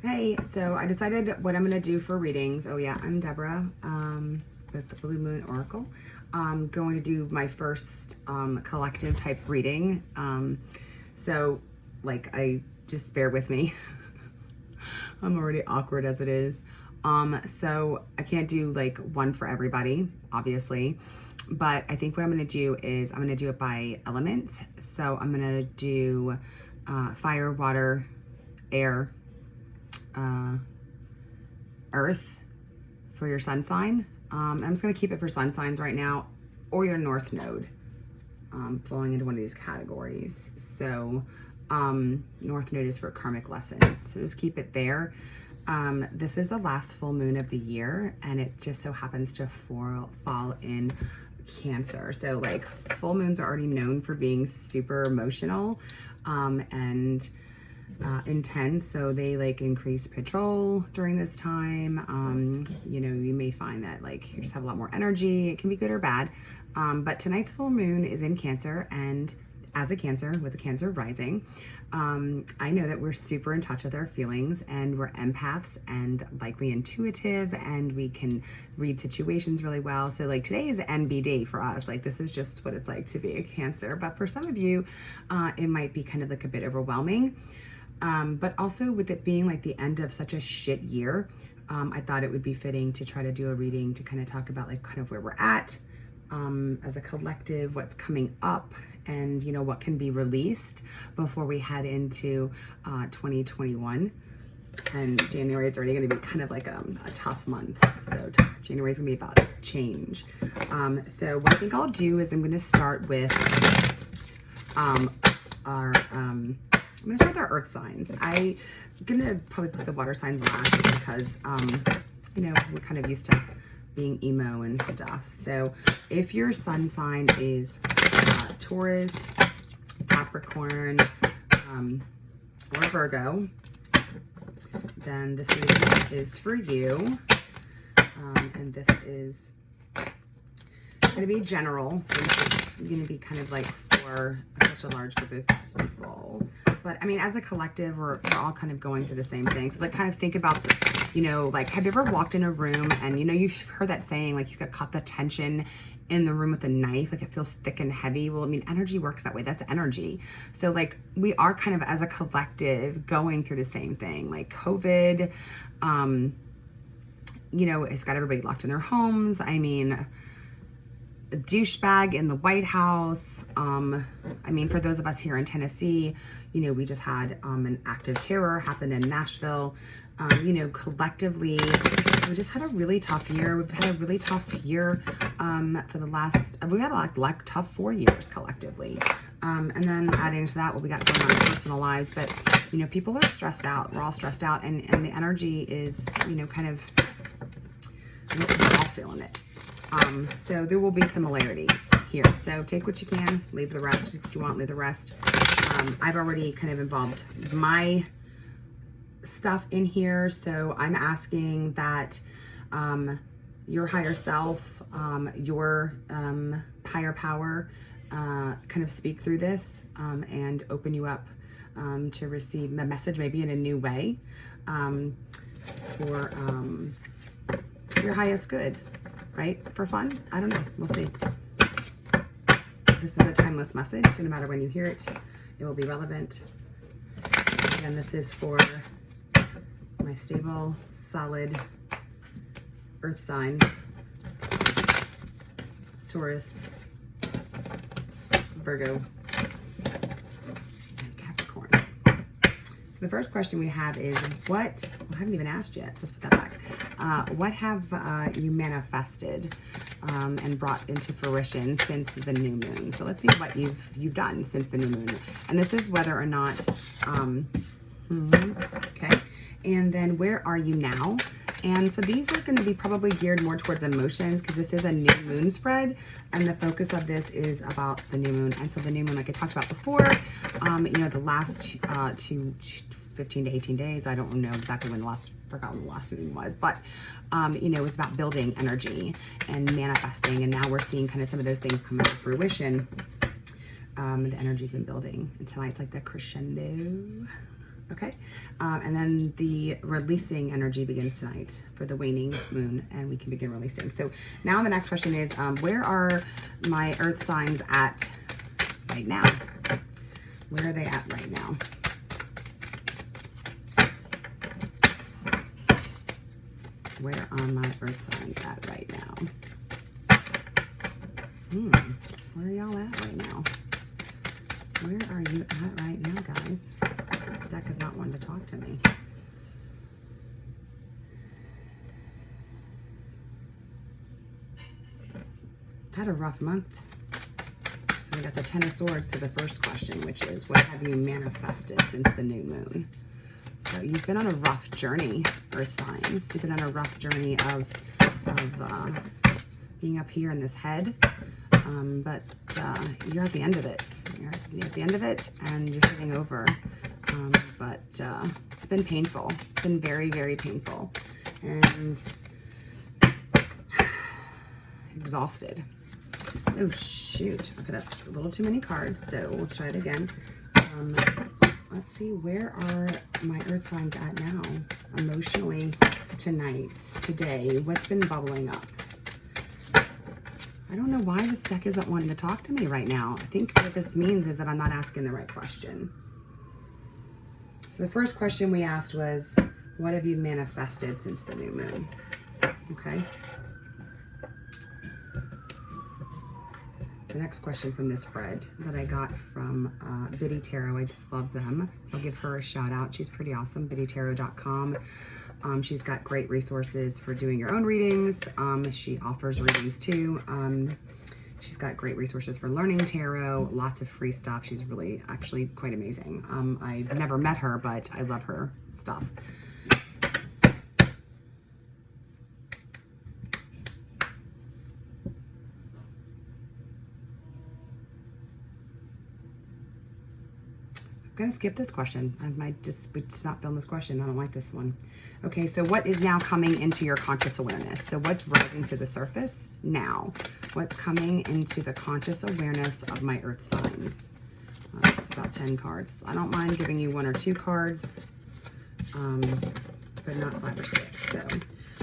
Hey, so I decided what I'm going to do for readings. Oh yeah, I'm Deborah with the Blue Moon Oracle. I'm going to do my first collective type reading. So I just bear with me. I'm already awkward as it is. So I can't do like one for everybody, obviously. But I think what I'm going to do is I'm going to do it by elements. So I'm going to do fire, water, air, earth for your sun sign. I'm just going to keep it for sun signs right now, or your north node, falling into one of these categories. So north node is for karmic lessons, so just keep it there. This is the last full moon of the year, and it just so happens to fall in Cancer. So like full moons are already known for being super emotional and intense, so they like increase patrol during this time. You know, you may find that like you just have a lot more energy. It can be good or bad, but tonight's full moon is in Cancer, and as a Cancer with a Cancer rising, I know that we're super in touch with our feelings, and we're empaths and likely intuitive, and we can read situations really well. So like today is NBD for us. Like this is just what it's like to be a Cancer, but for some of you it might be kind of like a bit overwhelming. But also with it being like the end of such a shit year, I thought it would be fitting to try to do a reading to kind of talk about like kind of where we're at as a collective, what's coming up, and you know what can be released before we head into 2021. And January is already going to be kind of like a tough month. So January is going to be about change. So what I think I'll do is I'm going to start with I'm going to start with our earth signs. I'm going to probably put the water signs last because, you know, we're kind of used to being emo and stuff. So if your sun sign is Taurus, Capricorn, or Virgo, then this reading is for you. And this is going to be general, so it's going to be kind of like for such a large group of people. But I mean, as a collective, we're all kind of going through the same thing. So like kind of think about, you know, like have you ever walked in a room and, you know, you've heard that saying, like you could cut the tension in the room with a knife, like it feels thick and heavy. Well, I mean, energy works that way. That's energy. So like we are kind of as a collective going through the same thing, like COVID, you know, it's got everybody locked in their homes. I mean, a douchebag in the White House. I mean, for those of us here in Tennessee, you know, we just had an act of terror happen in Nashville. You know, collectively, we just had a really tough year. We've had a really tough year for the last, we've had like tough 4 years collectively. And then adding to that, what we got going on in personal lives. But, you know, people are stressed out. We're all stressed out. And the energy is, you know, kind of, we're all feeling it. So there will be similarities here. So take what you can, leave the rest. Take what you want, leave the rest. I've already kind of involved my stuff in here. So I'm asking that your higher self, your higher power kind of speak through this and open you up to receive a message maybe in a new way for your highest good. Right? For fun? I don't know. We'll see. This is a timeless message, so no matter when you hear it, it will be relevant. Again, this is for my stable, solid earth signs. Taurus, Virgo, and Capricorn. So the first question we have is what, I haven't even asked yet, so let's put that back. What have you manifested and brought into fruition since the new moon? So let's see what you've done since the new moon. And this is whether or not, okay. And then where are you now? And so these are going to be probably geared more towards emotions because this is a new moon spread, and the focus of this is about the new moon. And so the new moon, like I talked about before, you know, the last 15 to 18 days, I don't know exactly when forgot when the last moon was, but you know, it was about building energy and manifesting, and now we're seeing kind of some of those things come into fruition. The energy's been building, and tonight's like the crescendo. Okay, and then the releasing energy begins tonight for the waning moon, and we can begin releasing. So now the next question is, where are my earth signs at right now? Where are they at right now? Where are my earth signs at right now? Where are y'all at right now? Where are you at right now, guys? The deck is not wanting to talk to me. I've had a rough month. So we got the Ten of Swords to the first question, which is, what have you manifested since the new moon? So you've been on a rough journey, earth signs. You've been on a rough journey of being up here in this head, but you're at the end of it. You're at the end of it, and you're hitting over. But it's been painful. It's been very, very painful, and exhausted. Oh shoot! Okay, that's a little too many cards. So we'll try it again. Let's see, where are my earth signs at now? Emotionally tonight, today, what's been bubbling up? I don't know why this deck isn't wanting to talk to me right now. I think what this means is that I'm not asking the right question. So the first question we asked was, what have you manifested since the new moon? Okay. The next question from this spread that I got from Biddy Tarot, I just love them. So I'll give her a shout out. She's pretty awesome, biddytarot.com. She's got great resources for doing your own readings. She offers readings too. She's got great resources for learning tarot, lots of free stuff. She's really actually quite amazing. I've never met her, but I love her stuff. I'm gonna skip this question. I might just stop filming this question. I don't like this one. Okay, so what is now coming into your conscious awareness? So what's rising to the surface now? What's coming into the conscious awareness of my earth signs? That's about 10 cards. I don't mind giving you 1 or 2 cards, but not 5 or 6. So I'm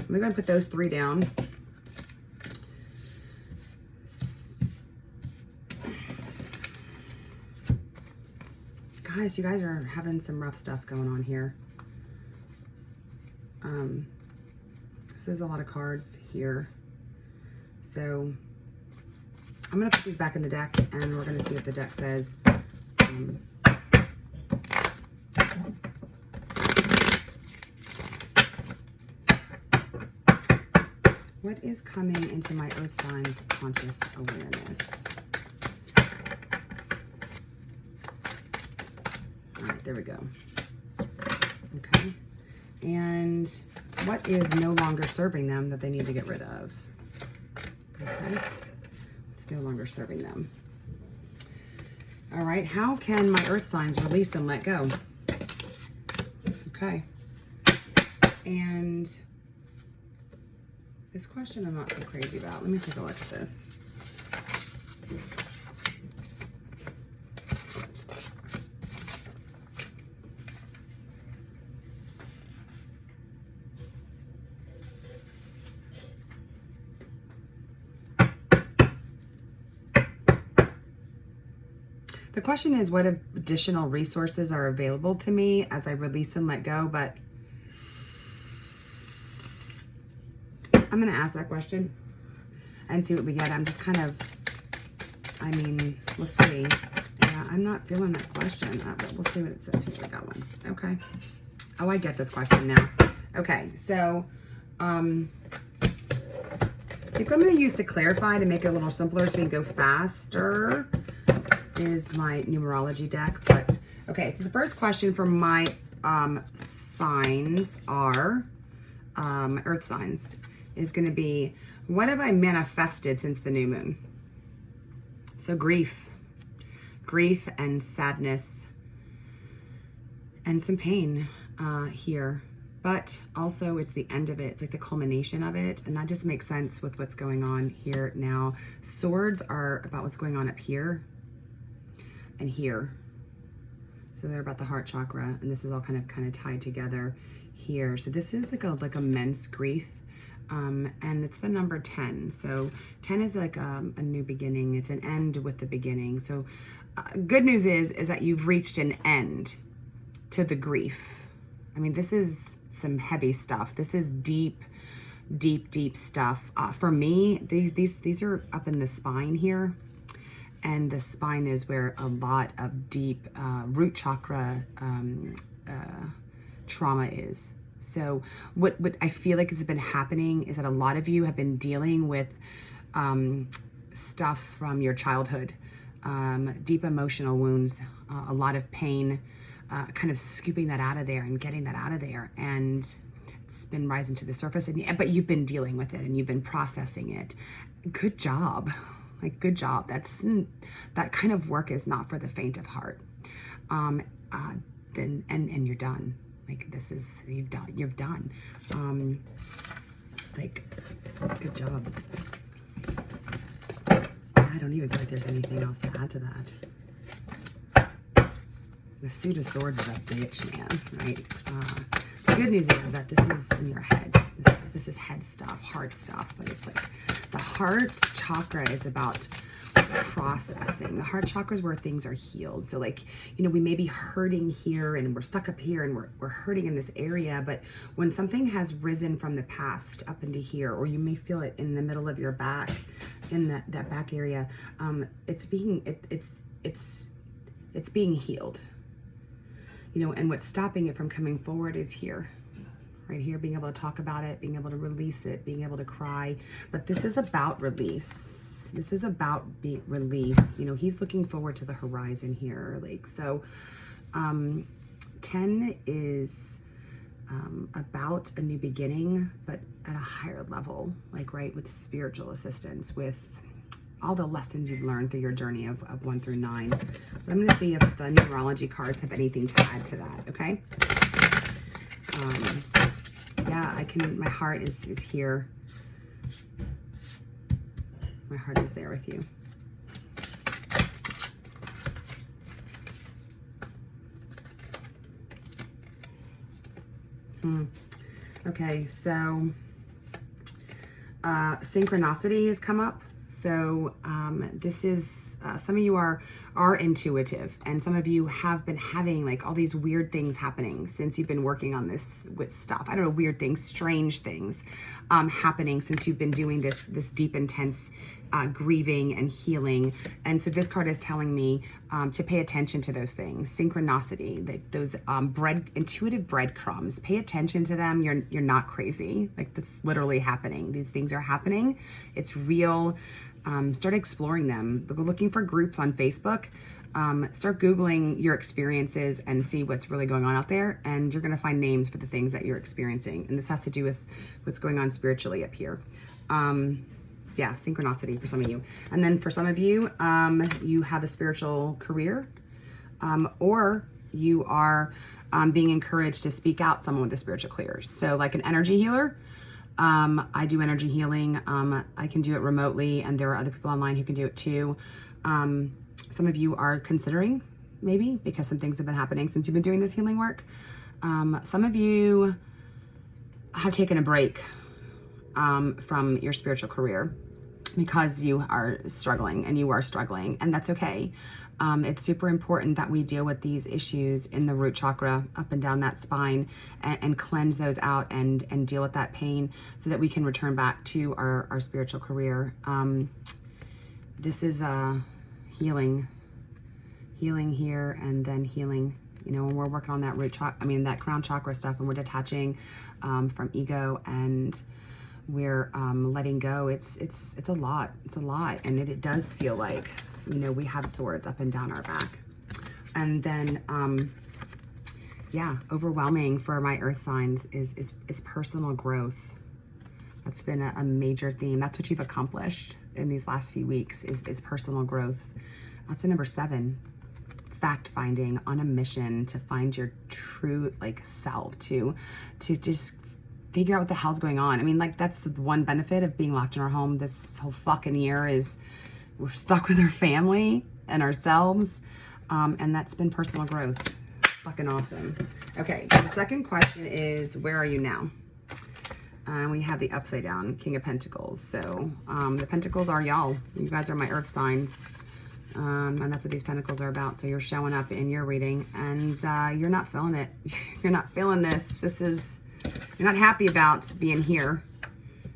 gonna go and put those 3 down. Guys, you guys are having some rough stuff going on here. This is a lot of cards here. So I'm going to put these back in the deck, and we're going to see what the deck says. What is coming into my earth signs conscious awareness? All right, there we go. Okay. And what is no longer serving them that they need to get rid of? Okay. It's no longer serving them. All right. How can my earth signs release and let go? Okay. And this question I'm not so crazy about. Let me take a look at this. The question is, what additional resources are available to me as I release and let go? But I'm going to ask that question and see what we get. I'm just kind of, I mean, we'll see. Yeah, I'm not feeling that question, but we'll see what it says here. We got one. Okay. Oh, I get this question now. Okay, so I think I'm going to use to clarify to make it a little simpler so we can go faster is my numerology deck. But okay, so the first question from my signs are earth signs is going to be, what have I manifested since the new moon? So grief and sadness and some pain here, but also it's the end of it. It's like the culmination of it, and that just makes sense with what's going on here now. Swords are about what's going on up here and here. So So they're about the heart chakra, and this is all kind of tied together here. So this is like immense grief, and it's the number 10. So 10 is like a new beginning. It's an end with the beginning. So good news is that you've reached an end to the grief. I mean, this is some heavy stuff. This is deep, deep, deep stuff. For me, these are up in the spine here. And the spine is where a lot of deep root chakra trauma is. So what I feel like has been happening is that a lot of you have been dealing with stuff from your childhood, deep emotional wounds, a lot of pain, kind of scooping that out of there and getting that out of there. And it's been rising to the surface, but you've been dealing with it and you've been processing it. Good job. Like, good job. That kind of work is not for the faint of heart. Then you're done. Like, this is, you're done. Like, good job. I don't even feel like there's anything else to add to that. The Suit of Swords is a bitch, man, right? The good news is that this is in your head. This is head stuff, heart stuff, but it's like the heart chakra is about processing. The heart chakra is where things are healed. So like, you know, we may be hurting here and we're stuck up here and we're hurting in this area, but when something has risen from the past up into here, or you may feel it in the middle of your back, in that back area, it's being healed. You know, and what's stopping it from coming forward is here. Right here, being able to talk about it, being able to release it, being able to cry. But this is about release. This is about release. You know, he's looking forward to the horizon here. Like, so 10 is about a new beginning, but at a higher level, like, right, with spiritual assistance, with all the lessons you've learned through your journey of 1 through 9. But I'm going to see if the numerology cards have anything to add to that, okay? Yeah, my heart is here. My heart is there with you. Okay, so synchronicity has come up. So this is, some of you are intuitive, and some of you have been having like all these weird things happening since you've been working on this with stuff. I don't know, weird things, strange things happening since you've been doing this deep, intense grieving and healing. And so this card is telling me to pay attention to those things. Synchronicity, those intuitive breadcrumbs. Pay attention to them. You're not crazy. Like, that's literally happening. These things are happening. It's real. Start exploring them. Go looking for groups on Facebook. Start Googling your experiences and see what's really going on out there. And you're going to find names for the things that you're experiencing. And this has to do with what's going on spiritually up here. Yeah, synchronicity for some of you. And then for some of you, you have a spiritual career, or you are being encouraged to speak out, someone with a spiritual career. So like an energy healer. I do energy healing. I can do it remotely, and there are other people online who can do it too. Some of you are considering, maybe, because some things have been happening since you've been doing this healing work. Some of you have taken a break from your spiritual career because you are struggling, and that's okay. It's super important that we deal with these issues in the root chakra, up and down that spine, and cleanse those out and deal with that pain so that we can return back to our spiritual career. This is healing here, and then healing, you know, when we're working on that that crown chakra stuff, and we're detaching from ego, and we're letting go. It's a lot. And it does feel like, you know, we have swords up and down our back. And then yeah, overwhelming for my earth signs is personal growth. That's been a major theme. That's what you've accomplished in these last few weeks is personal growth. That's a number 7. Fact finding, on a mission to find your true like self, to just figure out what the hell's going on. I mean, like, that's the one benefit of being locked in our home this whole fucking year, is we're stuck with our family and ourselves. And that's been personal growth. Fucking awesome. Okay, the second question is, where are you now? And we have the upside down King of Pentacles. So the Pentacles are y'all. You guys are my earth signs. And that's what these Pentacles are about. So you're showing up in your reading and you're not feeling it. You're not feeling this. You're not happy about being here,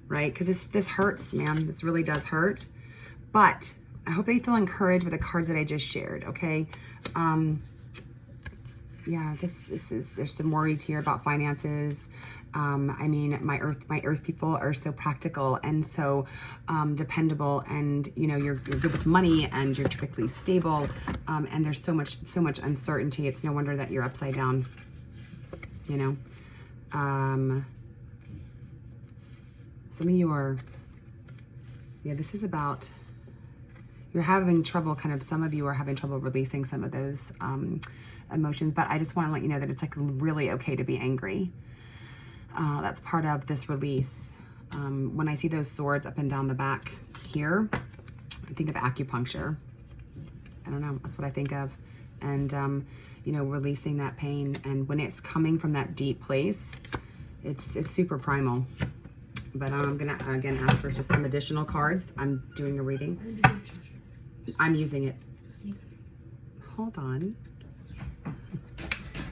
right? Because this hurts, man. This really does hurt. But I hope that you feel encouraged with the cards that I just shared, okay? Yeah, there's some worries here about finances. I mean, my earth people are so practical and so dependable, and you know, you're good with money and you're typically stable. And there's so much uncertainty. It's no wonder that you're upside down, you know. Some of you are, yeah, this is about, you're having trouble some of you are having trouble releasing some of those emotions, but I just want to let you know that it's like really okay to be angry. That's part of this release. When I see those swords up and down the back here, I think of acupuncture. I don't know, that's what I think of. And, you know, releasing that pain. And when it's coming from that deep place, it's super primal. But I'm gonna, again, ask for just some additional cards. I'm doing a reading. I'm using it. Hold on.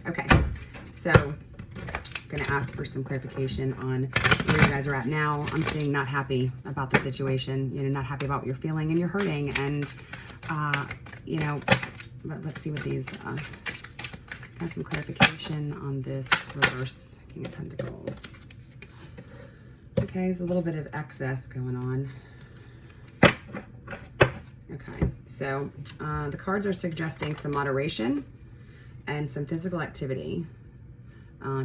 Okay, so I'm gonna ask for some clarification on where you guys are at now. I'm seeing not happy about the situation, you know, not happy about what you're feeling, and you're hurting, and you know, let's see what these, got some clarification on this reverse King of Pentacles. Okay, there's a little bit of excess going on. Okay, so the cards are suggesting some moderation and some physical activity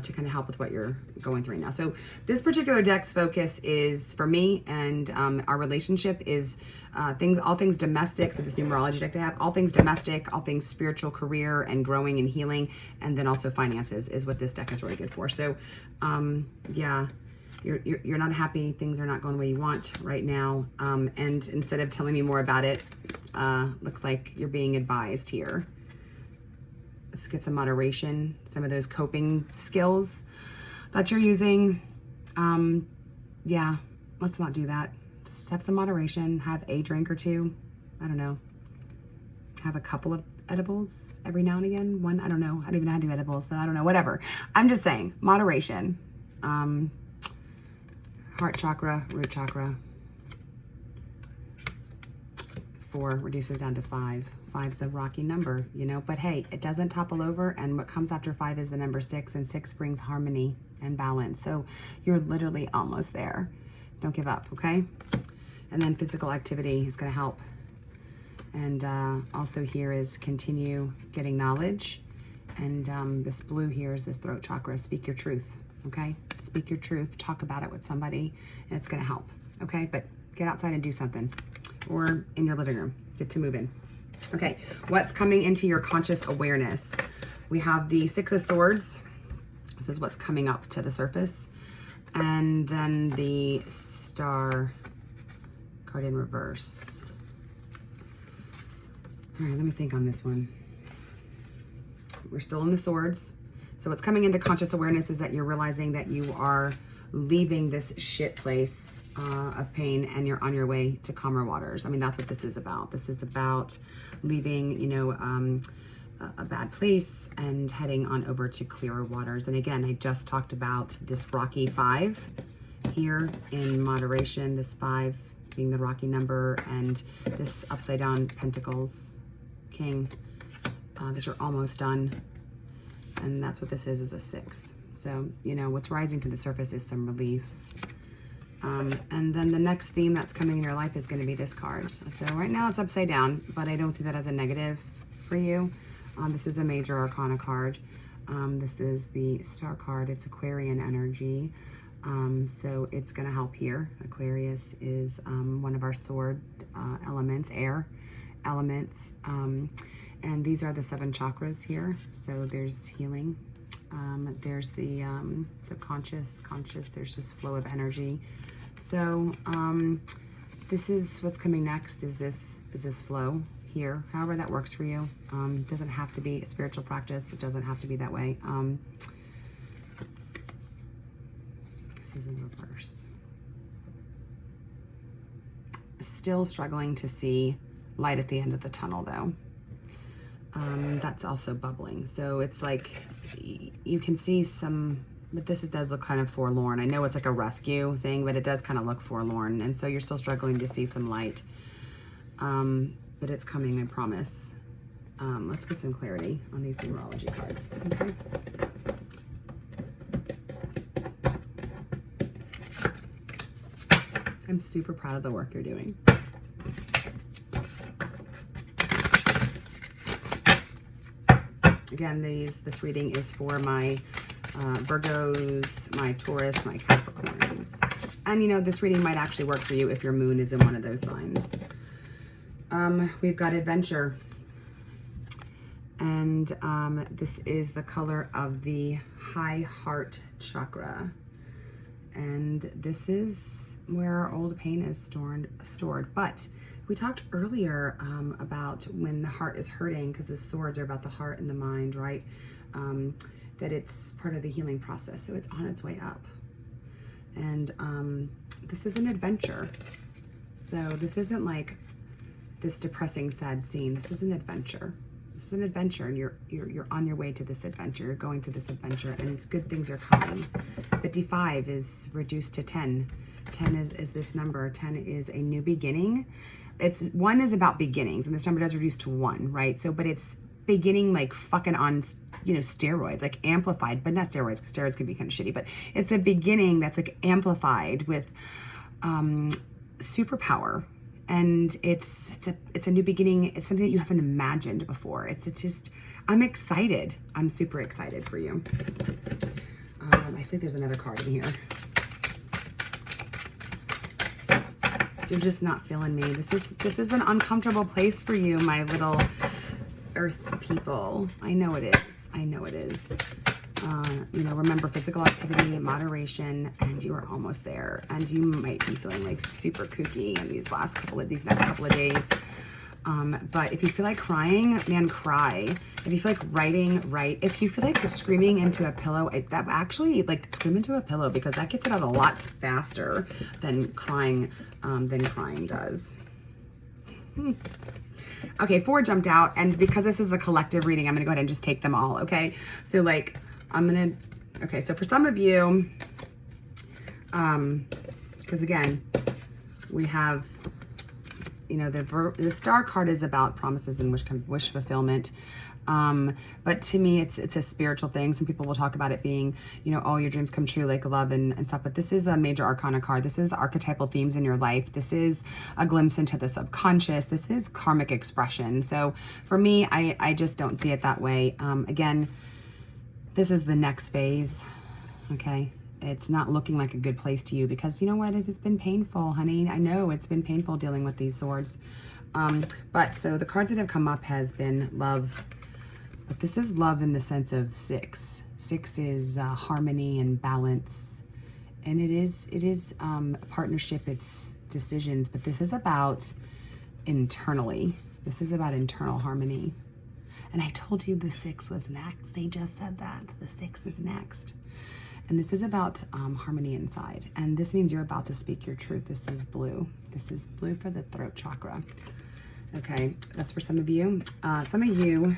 to kind of help with what you're going through right now. So this particular deck's focus is, for me and our relationship, is all things domestic. So this numerology deck they have, all things domestic, all things spiritual, career, and growing and healing, and then also finances is what this deck is really good for. So yeah, you're not happy. Things are not going the way you want right now. And instead of telling me more about it, looks like you're being advised here. Let's get some moderation, some of those coping skills that you're using. Yeah, let's not do that. Just have some moderation, have a drink or two. I don't know. Have a couple of edibles every now and again. One, I don't know. I don't even know how to do edibles, so I don't know, whatever. I'm just saying, moderation. Heart chakra, root chakra. 4 reduces down to 5. 5's a rocky number, you know, but hey, it doesn't topple over, and what comes after 5 is the number 6, and 6 brings harmony and balance. So you're literally almost there. Don't give up, okay? And then physical activity is going to help. And also here is continue getting knowledge. And this blue here is this throat chakra. Speak your truth, okay? Speak your truth. Talk about it with somebody, and it's going to help, okay? But get outside and do something, or in your living room. Get to move in. Okay, what's coming into your conscious awareness? We have the 6 of Swords. This is what's coming up to the surface. And then the Star card in reverse. All right, let me think on this one. We're still in the Swords. So what's coming into conscious awareness is that you're realizing that you are leaving this shit place of pain, and you're on your way to calmer waters. I mean, that's what this is about. This is about leaving, you know, a bad place and heading on over to clearer waters. And again, I just talked about this rocky 5 here in moderation, this 5 being the rocky number, and this upside down Pentacles King that you're almost done. And that's what this is a 6. So, you know, what's rising to the surface is some relief. And then the next theme that's coming in your life is going to be this card. So right now it's upside down, but I don't see that as a negative for you. This is a major arcana card. This is the Star card. It's Aquarian energy. So it's going to help here. Aquarius is one of our sword elements, air elements. And these are the 7 chakras here. So there's healing. There's the subconscious, conscious. There's just flow of energy. So this is what's coming next, is this flow here, however that works for you. It doesn't have to be a spiritual practice. It doesn't have to be that way. This is in reverse. Still struggling to see light at the end of the tunnel though. That's also bubbling. So it's like you can see some, but this does look kind of forlorn. I know it's like a rescue thing, but it does kind of look forlorn. And so you're still struggling to see some light. But it's coming, I promise. Let's get some clarity on these numerology cards, okay? I'm super proud of the work you're doing. Again, this reading is for my Virgos, my Taurus, my Capricorns. And you know, this reading might actually work for you if your moon is in one of those signs. We've got adventure. And this is the color of the high heart chakra. And this is where our old pain is stored. But we talked earlier about when the heart is hurting, because the swords are about the heart and the mind, right? That it's part of the healing process. So it's on its way up. And this is an adventure. So this isn't like this depressing, sad scene. This is an adventure. This is an adventure, and you're on your way to this adventure. You're going through this adventure, and it's good things are coming. 55 is reduced to 10. 10 is this number. 10 is a new beginning. It's 1 is about beginnings, and this number does reduce to 1, right? So, but it's beginning like fucking on, you know, steroids, like amplified, but not steroids, because steroids can be kind of shitty. But it's a beginning that's like amplified with superpower. And it's a new beginning. It's something that you haven't imagined before. It's just, I'm excited. I'm super excited for you. I think there's another card in here. So you're just not feeling me. This is an uncomfortable place for you, my little earth people. I know it is. I know it is. You know, remember physical activity, moderation, and you are almost there. And you might be feeling like super kooky in these next couple of days. But if you feel like crying, man, cry. If you feel like writing, write. If you feel like screaming into a pillow, that actually, like, scream into a pillow, because that gets it out a lot faster than crying does. Okay, 4 jumped out, and because this is a collective reading, I'm gonna go ahead and just take them all, okay? So like, okay, so for some of you, because again, we have, you know, the star card is about promises and wish fulfillment. But to me, it's a spiritual thing. Some people will talk about it being, you know, all your dreams come true, like love and stuff. But this is a major arcana card. This is archetypal themes in your life. This is a glimpse into the subconscious. This is karmic expression. So for me, I just don't see it that way. Again, this is the next phase. Okay. It's not looking like a good place to you, because you know what? It's been painful, honey. I know it's been painful dealing with these swords. But so the cards that have come up has been love. But this is love in the sense of 6. 6 is harmony and balance. And it is a partnership, it's decisions, but this is about internally. This is about internal harmony. And I told you the 6 was next. They just said that. The 6 is next. And this is about harmony inside. And this means you're about to speak your truth. This is blue. This is blue for the throat chakra. Okay, that's for some of you. Some of you,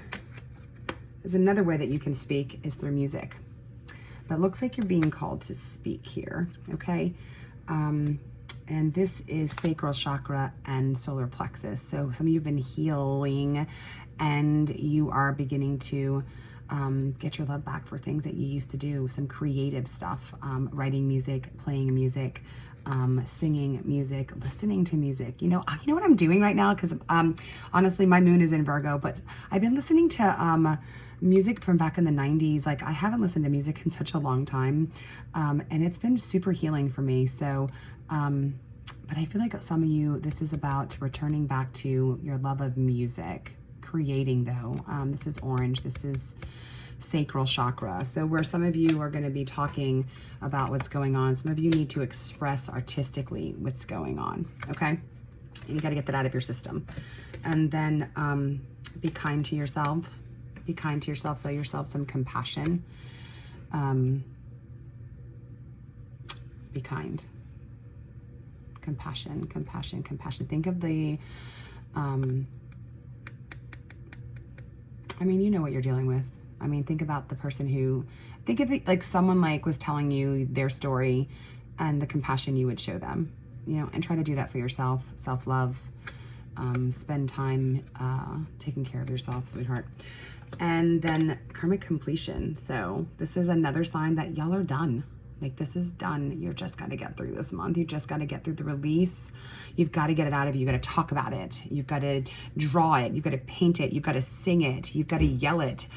there's another way that you can speak is through music. But it looks like you're being called to speak here, okay? And this is sacral chakra and solar plexus. So some of you have been healing, and you are beginning to get your love back for things that you used to do, some creative stuff, writing music, playing music, singing music, listening to music. You know what I'm doing right now? Because honestly, my moon is in Virgo, but I've been listening to music from back in the 90s. Like, I haven't listened to music in such a long time, and it's been super healing for me. So, but I feel like some of you, this is about returning back to your love of music. Creating though, this is orange, this is sacral chakra. So where some of you are going to be talking about what's going on, some of you need to express artistically what's going on, okay? And you got to get that out of your system. And then be kind to yourself. Be kind to yourself. Show yourself some compassion. Be kind. Compassion, compassion, compassion. Think of the, I mean, you know what you're dealing with. I mean, think about the person who, think of it like someone like was telling you their story and the compassion you would show them, you know, and try to do that for yourself. Self-love, spend time taking care of yourself, sweetheart. And then karmic completion. So this is another sign that y'all are done. Like, this is done. You're just got to get through this month. You just got to get through the release. You've got to get it out of you. You've got to talk about it. You've got to draw it. You've got to paint it. You've got to sing it. You've got to yell it.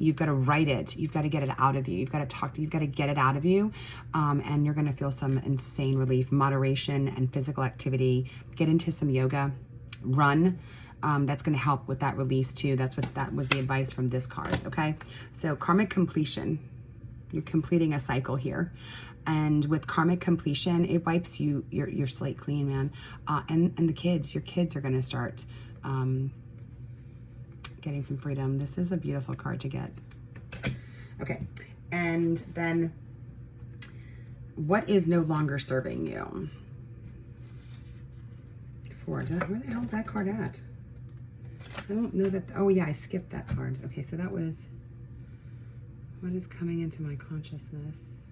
You've got to write it. You've got to get it out of you. You've got to talk to, you've got to get it out of you. And you're going to feel some insane relief, moderation and physical activity. Get into some yoga, run. That's going to help with that release too. That was the advice from this card. Okay. So karmic completion. You're completing a cycle here. And with karmic completion, it wipes your slate clean, man. And the kids, your kids are going to start getting some freedom. This is a beautiful card to get. Okay. And then what is no longer serving you? Where the hell is that card at? I don't know that. Oh yeah, I skipped that card. Okay, so that was, what is coming into my consciousness?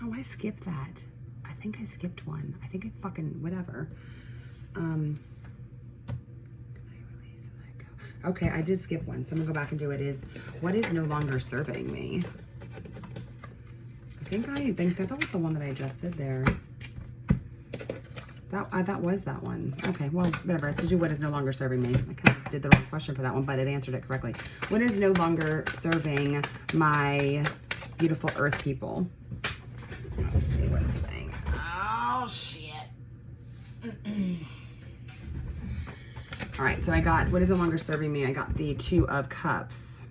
Oh, I skipped that. I think I skipped one. I think I fucking, whatever. Can I release and let go? Okay, I did skip one, so I'm gonna go back and do it. Is what is no longer serving me? I think that was the one that I just did there. That was that one. Okay, well, whatever. Let's do what is no longer serving me. I kind of did the wrong question for that one, but it answered it correctly. What is no longer serving my beautiful earth people? Let's see what's saying. Oh, shit. All right, so I got, what is no longer serving me? I got the 2 of Cups.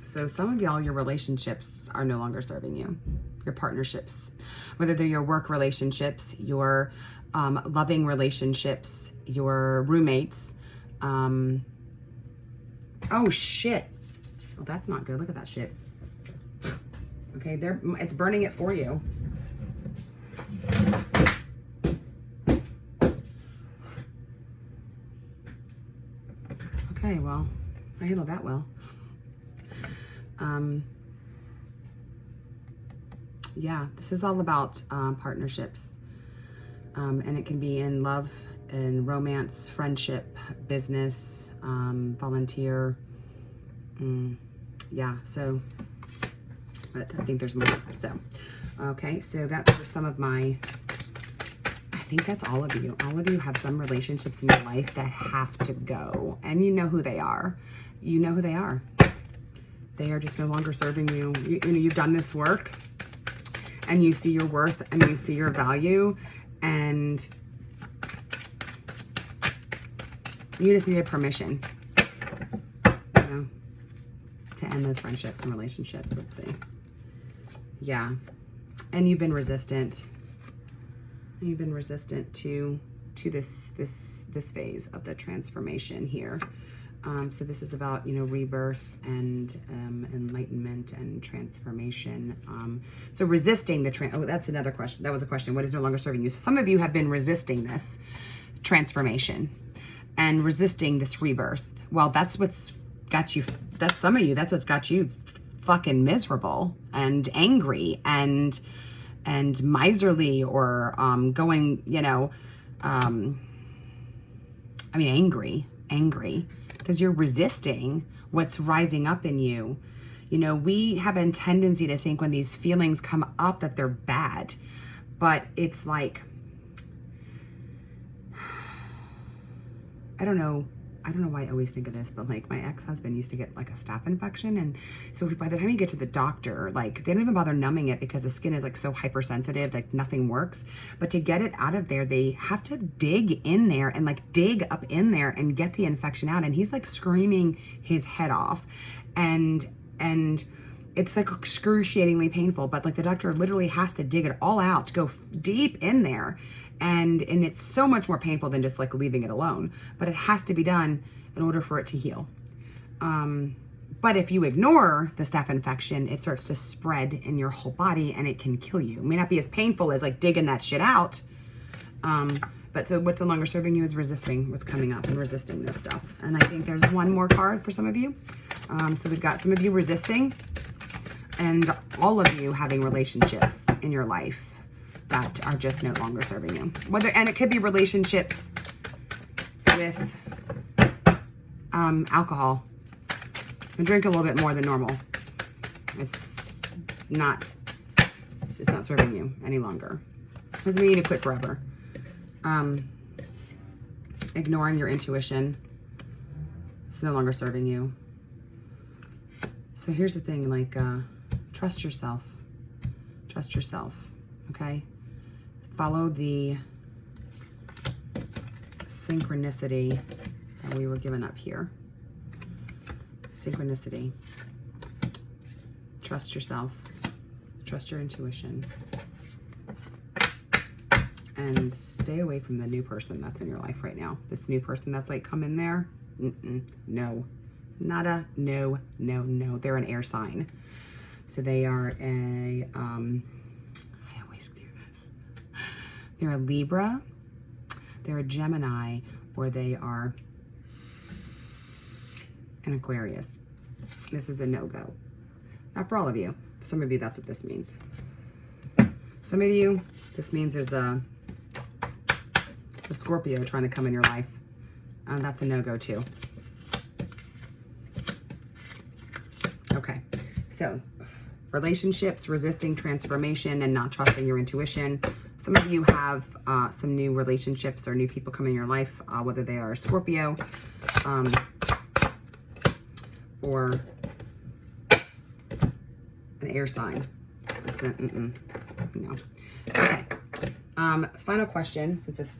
So some of y'all, your relationships are no longer serving you. Your partnerships, whether they're your work relationships, your loving relationships, your roommates. Oh, shit. Oh, that's not good. Look at that shit. Okay, it's burning it for you. Okay, well, I handled that well. Yeah, this is all about partnerships. And it can be in love and romance, friendship, business, volunteer. Yeah, so, but I think there's more. So, okay, so that's for some of my, I think that's all of you. All of you have some relationships in your life that have to go. And you know who they are. You know who they are. They are just no longer serving you. You know, you've done this work and you see your worth and you see your value, and you just needed permission, you know, to end those friendships and relationships. Let's see. Yeah. And you've been resistant. You've been resistant to this phase of the transformation here. So this is about, you know, rebirth and enlightenment and transformation. So resisting the oh, that's another question. That was a question. What is no longer serving you? So some of you have been resisting this transformation and resisting this rebirth. Well, that's what's got you. That's some of you. That's what's got you fucking miserable and angry and miserly, or going, you know, I mean, angry. Because you're resisting what's rising up in you. You know, we have a tendency to think when these feelings come up that they're bad, but it's like, I don't know why I always think of this, but like my ex-husband used to get like a staph infection. And so by the time you get to the doctor, like they don't even bother numbing it because the skin is like so hypersensitive, like nothing works. But to get it out of there, they have to dig in there and like dig up in there and get the infection out. And he's like screaming his head off. And it's like excruciatingly painful, but like the doctor literally has to dig it all out to go deep in there. And it's so much more painful than just like leaving it alone, but it has to be done in order for it to heal. But if you ignore the staph infection, it starts to spread in your whole body and it can kill you. It may not be as painful as like digging that shit out. But so what's no longer serving you is resisting what's coming up and resisting this stuff. And I think there's one more card for some of you. So we've got some of you resisting and all of you having relationships in your life that are just no longer serving you. And it could be relationships with alcohol. And drink a little bit more than normal. It's not serving you any longer. Doesn't mean you need to quit forever. Ignoring your intuition. It's no longer serving you. So here's the thing, like, trust yourself. Trust yourself, okay? Follow the synchronicity that we were given up here. Synchronicity. Trust yourself. Trust your intuition. And stay away from the new person that's in your life right now. This new person that's like come in there. No. Nada. No. They're an air sign. So they are a, I always do this. They're a Libra. They're a Gemini, or they are an Aquarius. This is a no-go. Not for all of you. For some of you, that's what this means. Some of you, this means there's a Scorpio trying to come in your life. That's a no-go too. Okay, so relationships, resisting transformation and not trusting your intuition. Some of you have some new relationships or new people come in your life, whether they are Scorpio, or an air sign. That's a no. Okay. Final question, since it's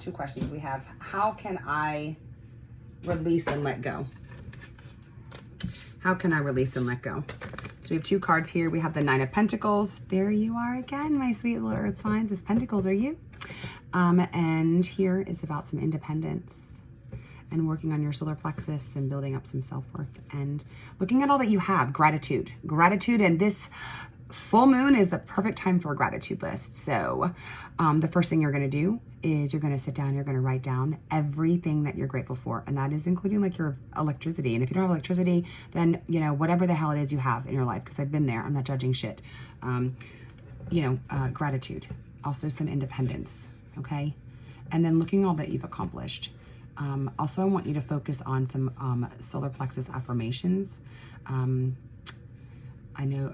two questions we have. How can I release and let go? How can I release and let go? So we have two cards here. We have the Nine of Pentacles. There you are again, my sweet little earth signs. This Pentacles are you. And here is about some independence and working on your solar plexus and building up some self-worth and looking at all that you have. Gratitude. And this full moon is the perfect time for a gratitude list. So the first thing you're going to do is you're going to sit down, you're going to write down everything that you're grateful for. And that is including like your electricity. And if you don't have electricity, then, you know, whatever the hell it is you have in your life, because I've been there, I'm not judging shit. Gratitude, also some independence. Okay. And then looking all that you've accomplished. Also, I want you to focus on some solar plexus affirmations. I know,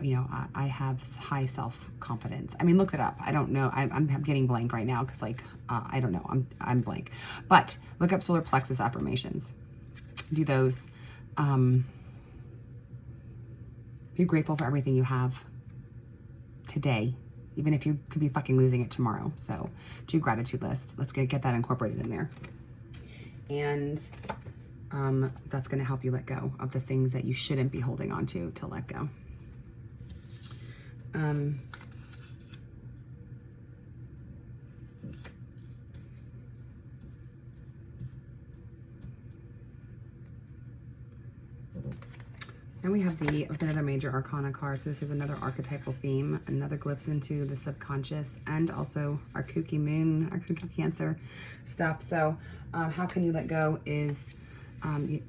I have high self-confidence. I mean, look it up. I don't know. I'm getting blank right now because, like, I don't know. I'm blank. But look up solar plexus affirmations. Do those. Be grateful for everything you have today, even if you could be fucking losing it tomorrow. So do gratitude list. Let's get that incorporated in there. And that's going to help you let go of the things that you shouldn't be holding on to let go. Then we have another major arcana card. So this is another archetypal theme, another glimpse into the subconscious, and also our kooky moon, our kooky Cancer stuff. So how can you let go is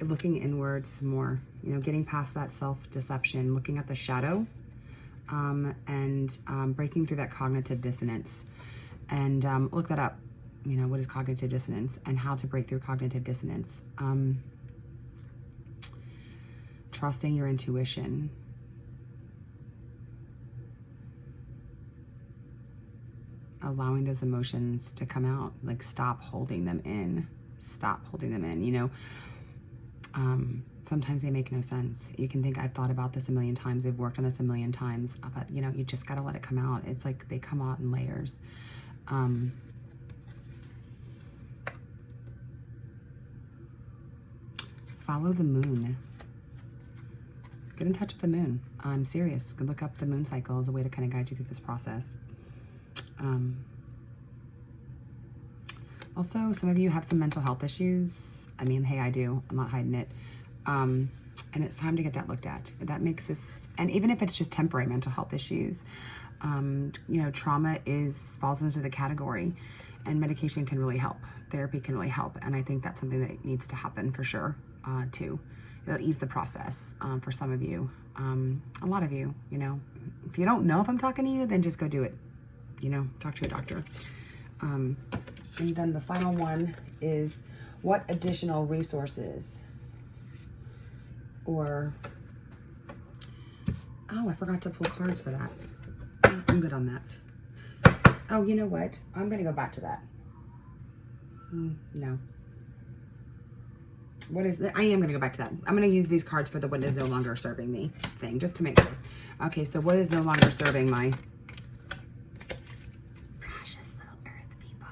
looking inwards more, getting past that self-deception, looking at the shadow, and breaking through that cognitive dissonance. And look that up, what is cognitive dissonance and how to break through cognitive dissonance. Trusting your intuition. Allowing those emotions to come out, like stop holding them in. Stop holding them in, sometimes they make no sense. You can think, I've thought about this a million times, I've worked on this a million times, but you just gotta let it come out. It's like they come out in layers. Follow the moon. Get in touch with the moon. I'm serious. Look up the moon cycle as a way to kind of guide you through this process. Also, some of you have some mental health issues. I mean, hey, I do. I'm not hiding it. And it's time to get that looked at. That makes this, and even if it's just temporary mental health issues, you know, trauma falls into the category, and medication can really help. Therapy can really help. And I think that's something that needs to happen for sure, too. It'll ease the process for some of you. A lot of you, you know, if you don't know if I'm talking to you, then just go do it. You know, talk to a doctor. And then the final one is, what additional resources or, oh, I forgot to pull cards for that. I'm good on that. Oh, you know what? I'm going to go back to that. No. What is that? I am going to go back to that. I'm going to use these cards for the what is no longer serving me thing, just to make sure. Okay, so what is no longer serving my precious little earth people?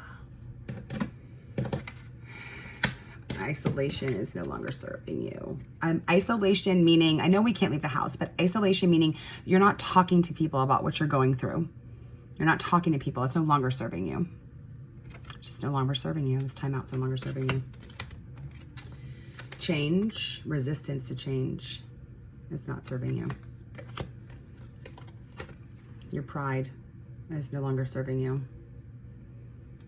Isolation is no longer serving you. Isolation meaning, I know we can't leave the house, but isolation meaning you're not talking to people about what you're going through. You're not talking to people. It's no longer serving you. It's just no longer serving you. This timeout's no longer serving you. Change, resistance to change is not serving you. Your pride is no longer serving you.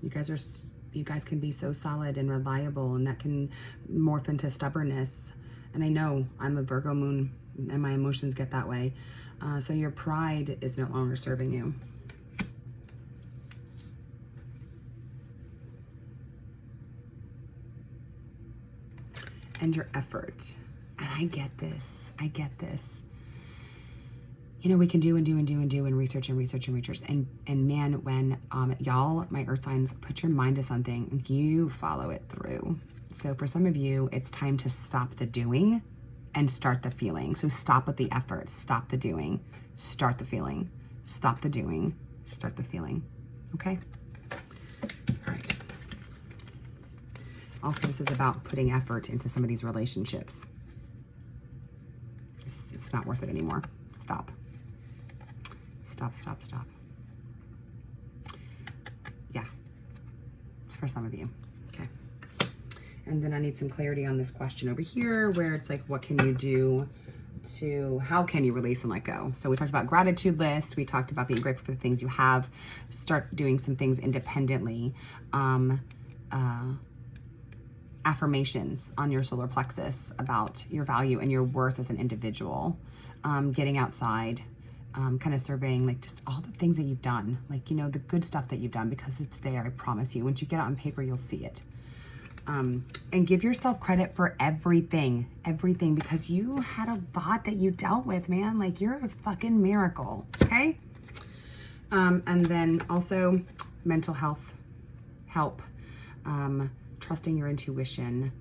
You guys can be so solid and reliable, and that can morph into stubbornness. And I know I'm a Virgo moon and my emotions get that way. So your pride is no longer serving you. And your effort. And I get this. I get this. You know, we can do and research. And man, when y'all, my earth signs, put your mind to something, you follow it through. So for some of you, it's time to stop the doing and start the feeling. So stop with the effort, stop the doing, start the feeling, stop the doing, start the feeling. Okay? All right. Also, this is about putting effort into some of these relationships. It's not worth it anymore. Stop. Stop. Yeah. It's for some of you. Okay. And then I need some clarity on this question over here where it's like, what can you do how can you release and let go? So we talked about gratitude lists. We talked about being grateful for the things you have. Start doing some things independently. Affirmations on your solar plexus about your value and your worth as an individual. Getting outside. Kind of surveying like just all the things that you've done, like, you know, the good stuff that you've done, because it's there. I promise you, once you get it on paper, you'll see it. And give yourself credit for everything, because you had a lot that you dealt with, man. Like, you're a fucking miracle. Okay. And then also mental health help, trusting your intuition,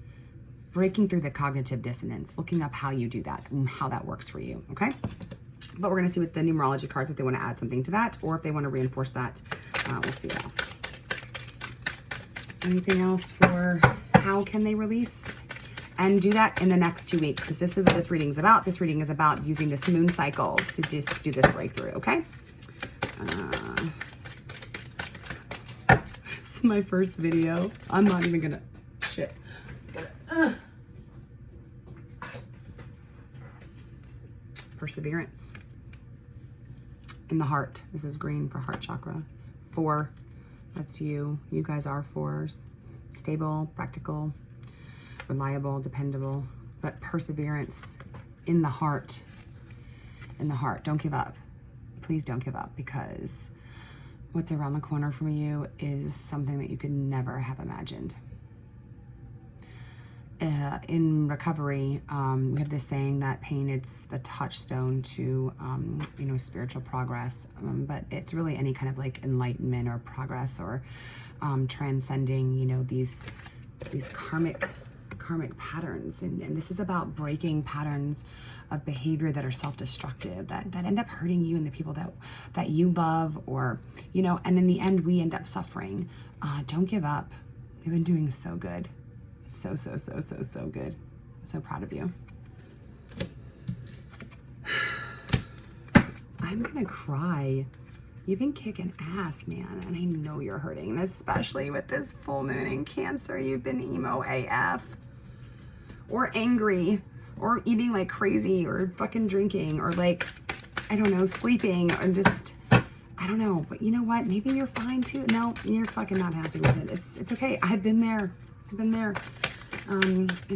breaking through the cognitive dissonance, looking up how you do that and how that works for you. Okay. But we're going to see with the numerology cards if they want to add something to that, or if they want to reinforce that. We'll see what else. Anything else for how can they release? And do that in the next 2 weeks, because this is what this reading is about. This reading is about using this moon cycle to just do this breakthrough, okay? This is my first video. I'm not even going to... Shit. Perseverance. In the heart. This is green for heart chakra. 4. That's you. You guys are 4s. Stable, practical, reliable, dependable. But perseverance in the heart. In the heart. Don't give up. Please don't give up, because what's around the corner from you is something that you could never have imagined. In recovery, we have this saying that pain is the touchstone to, you know, spiritual progress. But it's really any kind of like enlightenment or progress, or transcending, you know, these karmic patterns. And this is about breaking patterns of behavior that are self-destructive, that end up hurting you and the people that you love, or, you know, and in the end, we end up suffering. Don't give up. You've been doing so good. So good. I'm so proud of you. I'm gonna cry. You've been kicking ass, man, and I know you're hurting, and especially with this full moon in Cancer. You've been emo AF, or angry, or eating like crazy, or fucking drinking, or like, I don't know, sleeping, or just, I don't know. But you know what? Maybe you're fine too. No, you're fucking not happy with it. It's okay. I've been there. I've been there.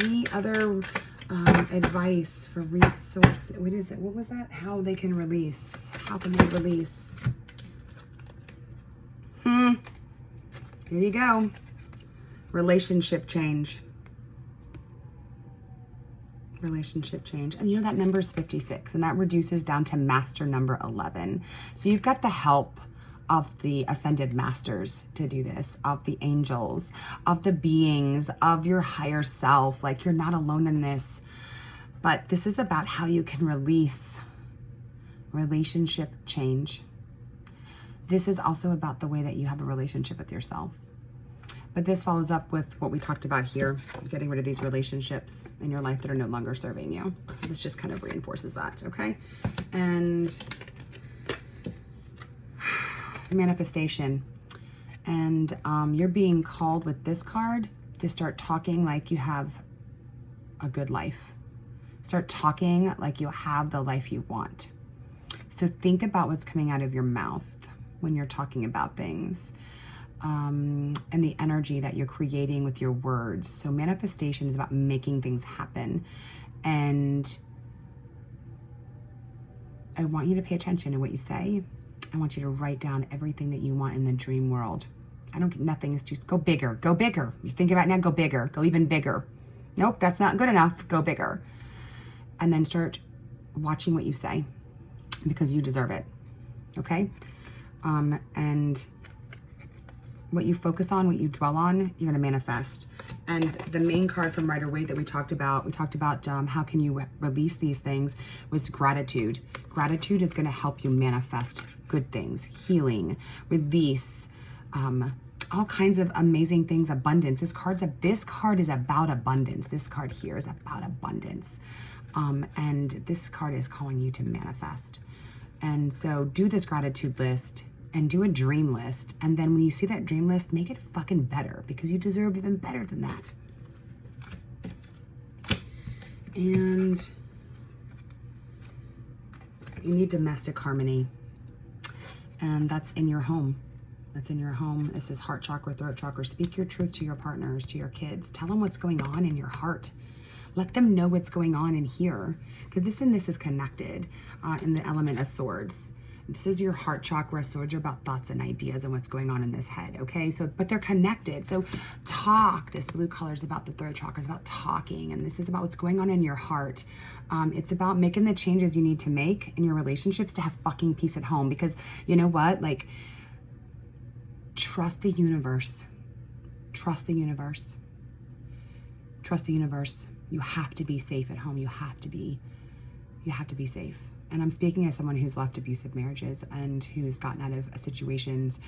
Any other advice for resource? What is it? What was that? How they can release? How can they release? Here you go. Relationship change. Relationship change. And you know that number is 56, and that reduces down to master number 11. So you've got the help of the ascended masters to do this, of the angels, of the beings, of your higher self. Like, you're not alone in this. But this is about how you can release relationship change. This is also about the way that you have a relationship with yourself. But this follows up with what we talked about here, getting rid of these relationships in your life that are no longer serving you. So this just kind of reinforces that, okay? And manifestation. And you're being called with this card to start talking like you have a good life. Start talking like you have the life you want. So think about what's coming out of your mouth when you're talking about things, and the energy that you're creating with your words. So manifestation is about making things happen. And I want you to pay attention to what you say. I want you to write down everything that you want in the dream world. Nothing is too, go bigger, go bigger. You think about it now, go bigger, go even bigger. Nope, that's not good enough, go bigger. And then start watching what you say, because you deserve it, okay? And what you focus on, what you dwell on, you're gonna manifest. And the main card from Rider-Waite that we talked about how can you release these things, was gratitude. Gratitude is gonna help you manifest good things, healing, release, all kinds of amazing things, abundance. This card is about abundance. This card here is about abundance. And this card is calling you to manifest. And so do this gratitude list and do a dream list. And then when you see that dream list, make it fucking better, because you deserve even better than that. And you need domestic harmony. And that's in your home. That's in your home. This is heart chakra, throat chakra. Speak your truth to your partners, to your kids. Tell them what's going on in your heart. Let them know what's going on in here. Because this and this is connected in the element of swords. This is your heart chakra. Swords are about thoughts and ideas and what's going on in this head, okay? So, but they're connected. So talk. This blue color is about the throat chakra. It's about talking. And this is about what's going on in your heart. It's about making the changes you need to make in your relationships to have fucking peace at home. Because you know what? Like, trust the universe. Trust the universe. Trust the universe. You have to be safe at home. You have to be safe. And I'm speaking as someone who's left abusive marriages and who's gotten out of situations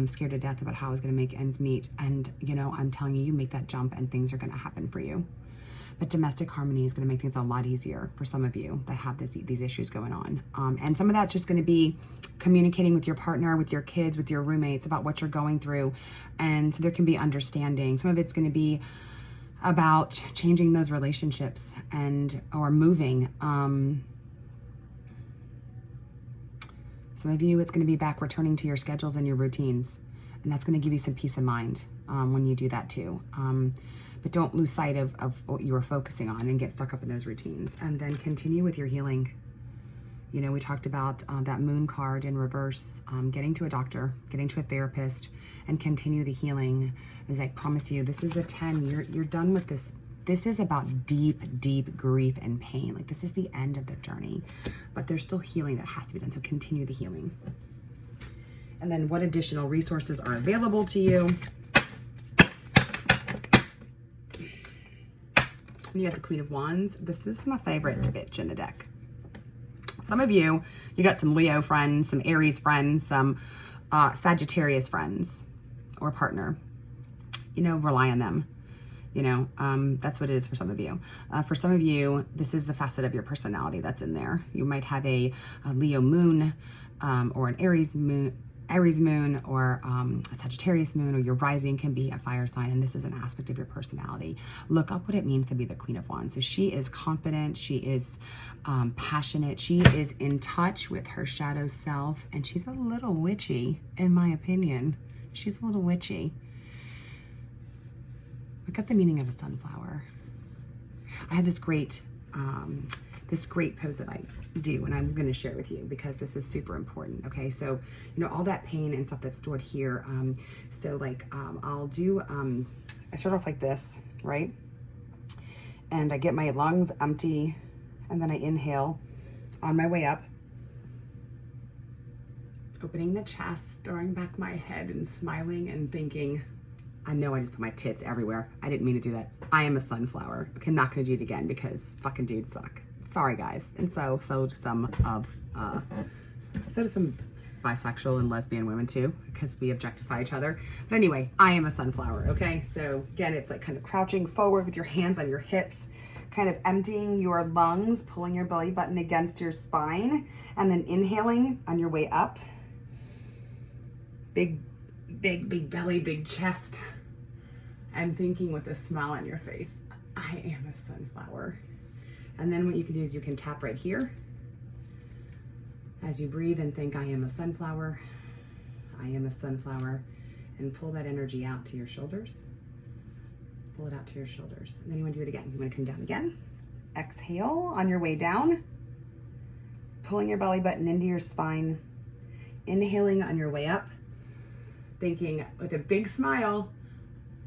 scared to death about how I was going to make ends meet. And, you know, I'm telling you, you make that jump and things are going to happen for you. But domestic harmony is going to make things a lot easier for some of you that have these issues going on. And some of that's just going to be communicating with your partner, with your kids, with your roommates about what you're going through. And so there can be understanding. Some of it's going to be about changing those relationships or moving. Some of you, it's going to be back returning to your schedules and your routines. And that's going to give you some peace of mind when you do that too. But don't lose sight of what you were focusing on and get stuck up in those routines. And then continue with your healing. You know, we talked about that moon card in reverse, getting to a doctor, getting to a therapist, and continue the healing. As I promise you, this is a 10. You're done with this. This is about deep, deep grief and pain. Like, this is the end of the journey. But there's still healing that has to be done. So continue the healing. And then what additional resources are available to you? You have the Queen of Wands. This is my favorite bitch in the deck. Some of you got some Leo friends, some Aries friends, some Sagittarius friends or partner. You know, rely on them. You know, that's what it is for some of you. For some of you, this is a facet of your personality that's in there. You might have a Leo moon, or an Aries moon, or a Sagittarius moon, or your rising can be a fire sign, and this is an aspect of your personality. Look up what it means to be the Queen of Wands. So she is confident, she is passionate, she is in touch with her shadow self, and she's a little witchy, in my opinion. She's a little witchy. Look at the meaning of a sunflower. I had this great pose that I do, and I'm going to share it with you because this is super important. Okay, so you know all that pain and stuff that's stored here. So like I'll do. I start off like this, right? And I get my lungs empty, and then I inhale on my way up, opening the chest, throwing back my head, and smiling and thinking, I know I just put my tits everywhere. I didn't mean to do that. I am a sunflower. Okay, I'm not gonna do it again because fucking dudes suck. Sorry guys. And so do some bisexual and lesbian women too, because we objectify each other. But anyway, I am a sunflower, okay? So again, it's like kind of crouching forward with your hands on your hips, kind of emptying your lungs, pulling your belly button against your spine, and then inhaling on your way up. Big belly, big chest, and thinking with a smile on your face, I am a sunflower. And then what you can do is you can tap right here as you breathe and think, I am a sunflower, I am a sunflower, and pull that energy out to your shoulders. Pull it out to your shoulders. And then you want to do it again. You want to come down again. Exhale on your way down, pulling your belly button into your spine, inhaling on your way up, thinking with a big smile,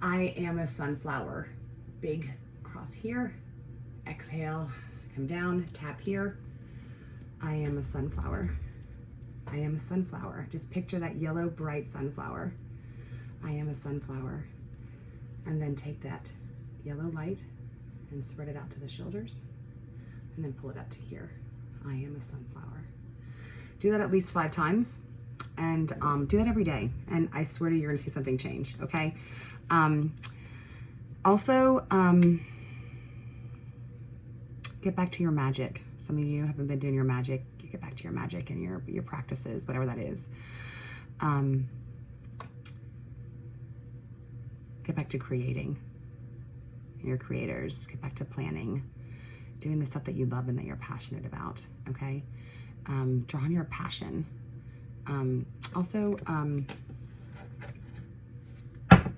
I am a sunflower. Big cross here, exhale, come down, tap here. I am a sunflower. I am a sunflower. Just picture that yellow, bright sunflower. I am a sunflower. And then take that yellow light and spread it out to the shoulders, and then pull it up to here. I am a sunflower. Do that at least 5 times. And do that every day, and I swear to you, you're gonna see something change. Okay. Also, get back to your magic. Some of you haven't been doing your magic. You get back to your magic and your practices, whatever that is. Get back to creating. You're creators. Get back to planning, doing the stuff that you love and that you're passionate about. Okay. Draw on your passion.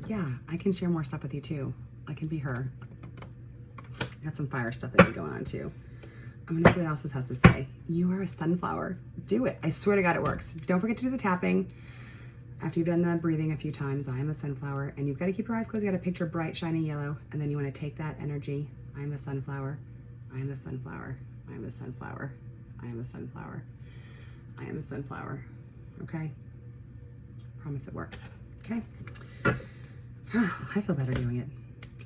Yeah, I can share more stuff with you too. I can be her. I got some fire stuff that can go on too. I'm gonna see what else this has to say. You are a sunflower. Do it. I swear to God it works. Don't forget to do the tapping. After you've done the breathing a few times, I am a sunflower, and you've got to keep your eyes closed. You got to picture bright, shiny yellow, and then you want to take that energy. I am a sunflower. I am a sunflower. I am a sunflower. I am a sunflower. I am a sunflower. Okay? Promise it works. Okay? I feel better doing it.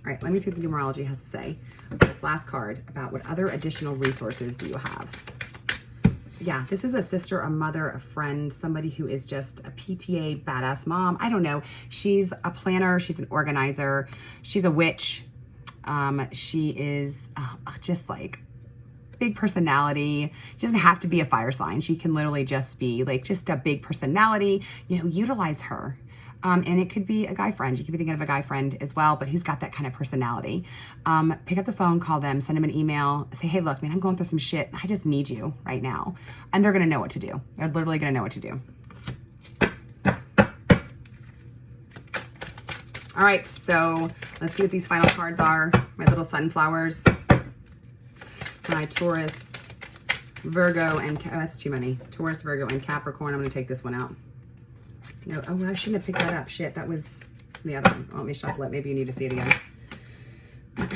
All right, let me see what the numerology has to say about this last card about what other additional resources do you have. Yeah, this is a sister, a mother, a friend, somebody who is just a PTA badass mom. I don't know. She's a planner. She's an organizer. She's a witch. She is just like big personality. She doesn't have to be a fire sign. She can literally just be like just a big personality. You know, utilize her. And it could be a guy friend. You could be thinking of a guy friend as well, but who's got that kind of personality. Pick up the phone, call them, send them an email, say, hey, look, man, I'm going through some shit. I just need you right now. And they're going to know what to do. They're literally going to know what to do. All right, so let's see what these final cards are. My little sunflowers. My Taurus, Virgo, and that's too many. Taurus, Virgo, and Capricorn. I'm going to take this one out. No, oh, I shouldn't have picked that up. Shit, that was the other one. Let me shuffle it. Maybe you need to see it again. All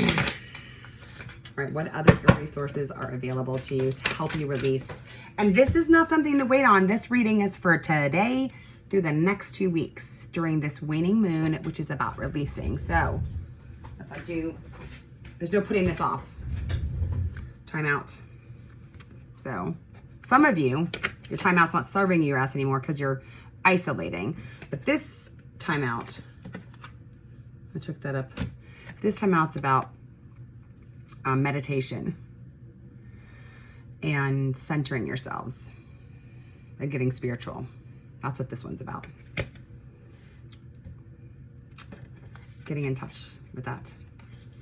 right, what other resources are available to you to help you release? And this is not something to wait on. This reading is for today through the next 2 weeks during this waning moon, which is about releasing. So if I do, there's no putting this off. Time out. So some of you, your timeout's not serving your ass anymore because you're isolating. But this timeout, I took that up. This time out, it's about meditation and centering yourselves and getting spiritual. That's what this one's about. Getting in touch with that.